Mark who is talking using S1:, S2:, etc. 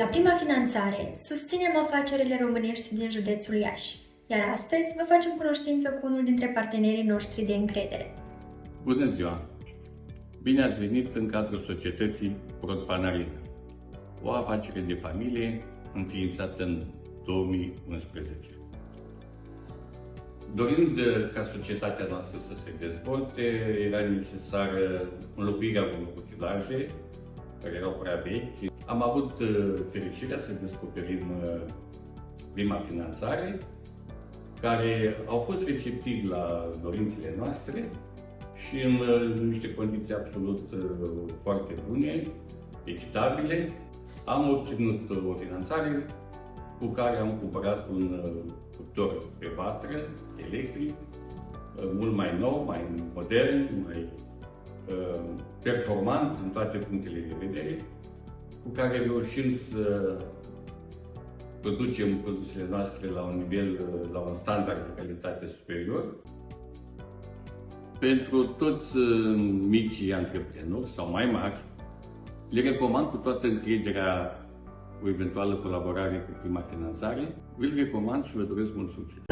S1: La Prima Finanțare susținem afacerile românești din județul Iași, iar astăzi vă facem cunoștință cu unul dintre partenerii noștri de încredere.
S2: Bună ziua! Bine ați venit în cadrul societății Prod-Panarina, o afacere de familie înființată în 2011. Dorind ca societatea noastră să se dezvolte, era necesară înlocuirea unor utilaje care erau prea vechi. Am avut fericirea să descoperim Prima Finanțare, care au fost receptivi la dorințele noastre și în niște condiții absolut foarte bune, echitabile. Am obținut o finanțare cu care am cumpărat un cuptor pe vatră, electric, mult mai nou, mai modern, mai performant în toate punctele de vedere, cu care reușim să producem produsele noastre la un nivel, la un standard de calitate superior. Pentru toți micii antreprenori sau mai mari, le recomand cu toată încrederea o eventuală colaborare cu Prima Finanțare. Vi-l recomand și vă doresc mult succes!